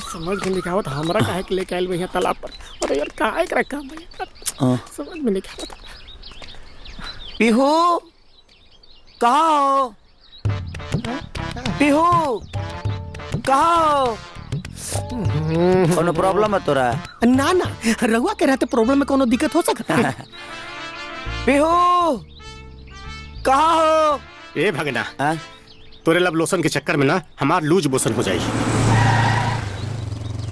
समझ में नहीं आवत हमरा काहे के लेके आइल भैया तालाब पर। अरे यार काहे करा काम भैया समझ में नहीं आवत। पीहू कहाँ हो? पीहू कहाँ हो? कोनो प्रॉब्लम है तोरा? ना ना रहुआ के रहते प्रॉब्लम में कोनो दिक्कत हो सकता है। पीहू कहाँ हो? ए भगना तोरे लब लोशन के चक्कर में ना हमार लूज मोशन हो जाई।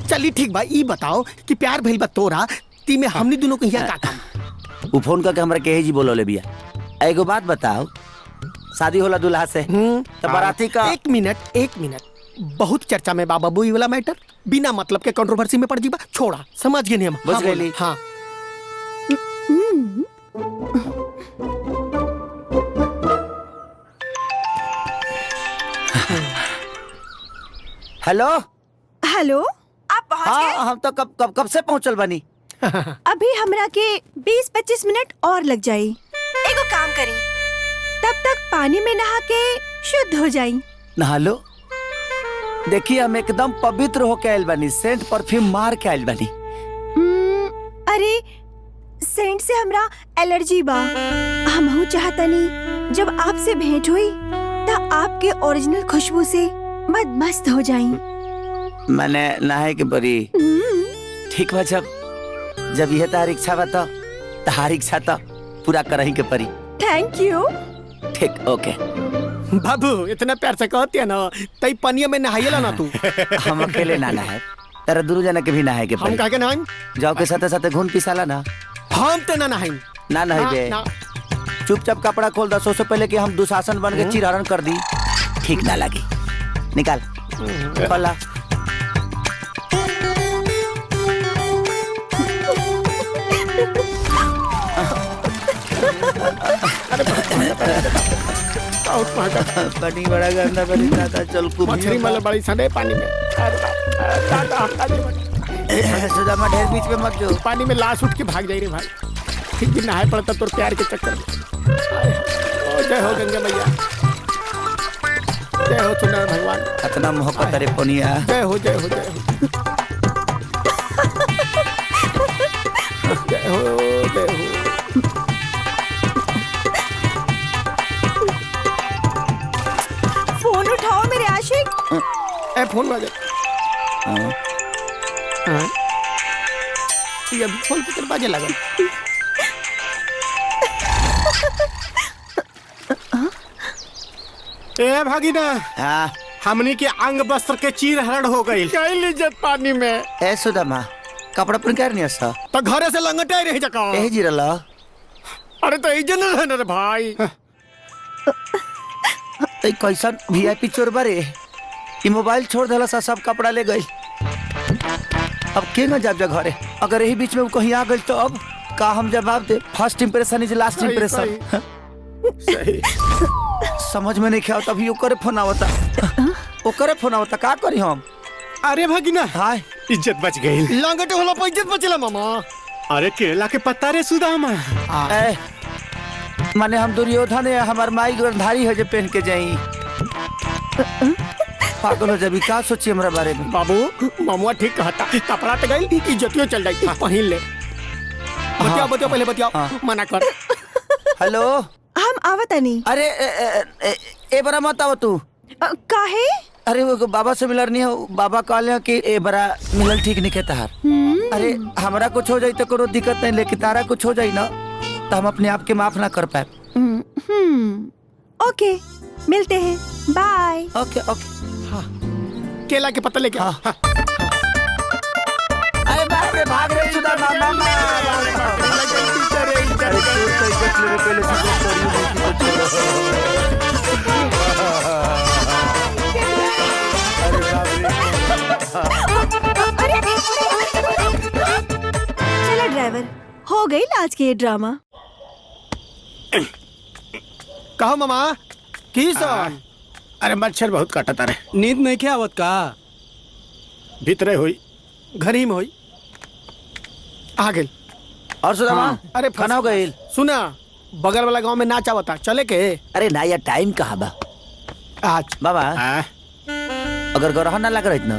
चली ठीक बा ई बताओ कि प्यार भइल बा तोरा ती में हमनी दोनों को यहाँ का काम? वो फोन करके हमरा के जी बोलो ले बिया। एगो बात बताओ, शादी होला दूल्हा से तो बाराती का? एक मिनट बहुत चर्चा में बाबा बुई वाला मैटर बिना मतलब के कंट्रोवर्सी में पड़ जीबा। छोड़ा समझ गए नहीं हम। बुझ गई। हाँ हेलो हेलो आप पहुंच गए? हम तो कब से पहुंचल बनी। अभी हमरा के 20-25 मिनट और लग जाई। एगो काम करी, तब तक पानी में नहा के शुद्ध हो जाई। नहा लो। देखिए हम एकदम पवित्र होके आयल बनी, सेंट परफ्यूम मार के आयल बनी। अरे सेंट से हमरा एलर्जी बा। हमहू चाहतनी जब आपसे भेंट हुई तो आपके ओरिजिनल खुशबू से मस्त हो जाई। मैंने नहाए के परी। ठीक बा, जब यह तार इच्छा बा तो तार इच्छा तो पूरा करही के परी। Thank you. ठीक ओके। बाबू इतना प्यार से कहती है ना तई पनिया में नहाइला ना तू। हम अकेले ना नहाए, तेरा दूर जाना के भी नहाए के परी। हम काहे नहाई? जाओ के साथे साथे घून पिसाला ना। हम तो ना नहाई। ना नहाइबे। चुपचाप कपड़ा खोल दा, सो पहले कि हम दुशासन बन के चिरहरण कर दी। ठीक ना लगी, निकाल खोला। पानी बड़ा गंदा बनी जाता। चल कुछ मछली वाला बड़ी सड़े पानी में। सुदामा ढेर बीच में मत जो। पानी में लाश उठ के भाग जाई रे भाई। ठीक भी नहाए पड़ता तोर प्यार के चक्कर में। जय हो गंगा मैया, जय हो सुंदर भगवान। कितना मोहब्बत रे पोनिया। जय हो जय हो जय हो जय हो जय हो। फोन उठाओ मेरे आशिक। ए फोन बजा। ये अभी फोन के बाजे लगा। ए भागीना हमनी के अंग वस्त्र के चीर हरण हो गई। इज्जत पानी में। ए सुदामा कपड़ा पर क्या नहीं है तो घरे से लंगटे रही जका। ए जिरला। अरे तो इज्जत न रहना रे भाई। ए कैसा वीआईपी चोर बारे। ई मोबाइल छोड़ देला सा, सब कपड़ा ले गई। अब के न जाब जा घरे। अगर यही बीच में वो कहीं आ गई तो अब का हम जवाब दे? First impression is last impression. सही समझ में नहीं क्या होता। अभी ओकरे फोन आवता, ओकरे फोन आवता, का करी हम? अरे भगिना हाय इज्जत बच गई। लंगटे होला पर इज्जत बचला मामा। अरे केला के पत्ता रे सुदामा। ए माने हम दुर्योधन है, हमार माई गंधारी है जो पहन के जाई। पागल हो जबी का सोची हमरा बारे में। बाबू मामुआ ठीक कहता। कपड़ा तो गई इज्जतियों चल जाई। पहन ले। बतियाओ बतियाओ पहले बतियाओ। मना कर। हेलो हम आवतनी। अरे ए बरा मत आव तू। काहे? अरे वो बाबा से मिलर नहीं है। बाबा कहले कि ए बरा मिलल ठीक नहीं कहता है। अरे हमरा कुछ हो जाई तो कोनो दिक्कत नहीं, लेकिन तारा कुछ हो जाई ना तो हम अपने आप के माफ ना कर पाए। ओके मिलते हैं, बाय। ओके ओके। हाँ केला के पत्ता लेके। हाँ। अरे बाप रे भाग रे सुदामा मामा। अरे चोर तो इज्जत लेवे पहले से चलो ड्राइवर, हो गई आज के ये ड्रामा। कहो मामा की सर? अरे मच्छर बहुत काटता रे। नींद नहीं क्या आवत का? भीतरे हुई घर ही में हुई। आ गई। और सुदामा अरे खाना हो गई? सुना बगल वाला गांव में नाच आवता, चले के? अरे ना यार टाइम कहाँ बा आज बाबा। हाँ अगर गरह ना लग रही ना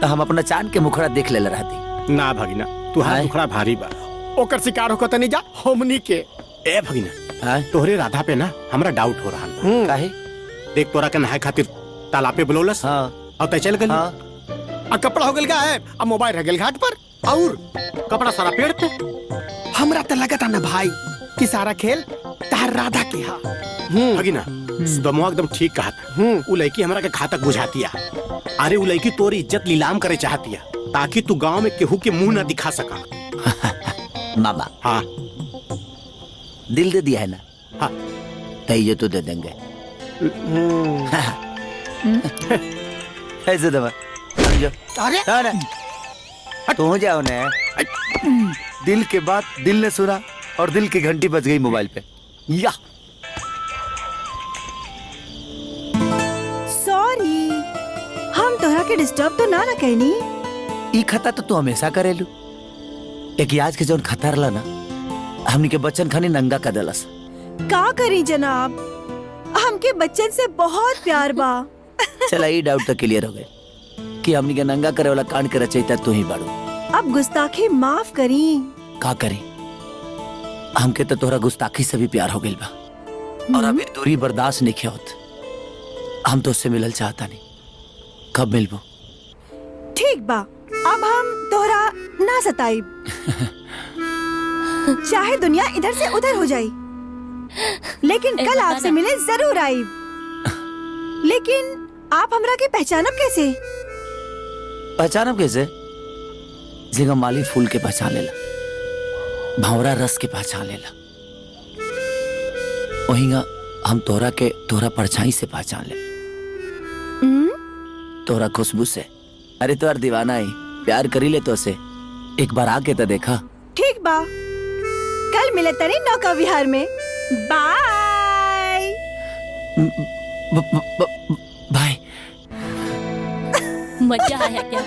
तो हम अपना चांद के मुखड़ा देख ले रहती। ना भगिना तुहार आय। दुखड़ा भारी बा। ओकर शिकार होकर तनी जा हमनी के। ए भगिना हाँ तोहरे राधा पे ना हमरा डाउट हो रहा बा। काहे? देख तोरा के नहाए खातिर तालाब पे बुलौलस हाँ और तय चल गई। हाँ आ कपड़ा हो गल गायब, आ मोबाइल रह गल घाट पर। और कपड़ा सारा पेड़ पे। हमरा तो लगता ना भाई कि सारा खेल तार राधा के हा। भगिना सुदमुआ एकदम ठीक कहा था। उ लड़की हमरा के घातक बुझातिया। अरे उ लड़की तोरी इज्जत नीलाम करे चाहतिया ताकि तू गांव में केहू के मुंह ना दिखा सका। मामा हाँ दिल दे दिया है ना, हाँ तो ये तो दे देंगे। ऐसे दबा समझो। अरे हाँ ना, तो हो जाओ ना। दिल के बात दिल ने सुना और दिल की घंटी बज गई मोबाइल पे। या सॉरी, हम तोहरा के डिस्टर्ब तो ना कहनी। ई खता तो तू हमेशा करेलू। एक आज के जौन खतर ला ना, हमनी के बच्चन खानी नंगा कर देलस। का करी जनाब, हमके बच्चन से बहुत प्यार बा। चला ई डाउट तो क्लियर हो गए कि हमनी के नंगा करे वाला कांड के रचयिता तू ही बाड़ू। अब गुस्ताखी माफ करी। का करी, हमके तो तोहरा गुस्ताखी से भी प्यार हो गइल बा और अभी दूरी बर्दाश्त नहीं होत। हम तो उससे मिलल चाहता नहीं। कब मिलबो? ठीक बा, अब हम तोहरा ना सताइब। चाहे दुनिया इधर से उधर हो जाई, लेकिन कल आपसे मिले जरूर आइब। लेकिन आप हमरा के पहचानब कैसे? पहचानब कैसे? जिंगा माली फूल के पहचान लेला, भंवरा रस के पहचान लेला, वहींगा हम तोहरा के तोहरा परछाई से पहचान ले, तोहरा खुशबू से। अरे तोहर दीवाना ही प्यार करी ले तो से एक बार आके तो देखा। ठीक बा, कल मिले तनी नौका विहार में। बाय। बाय। मजा आया क्या?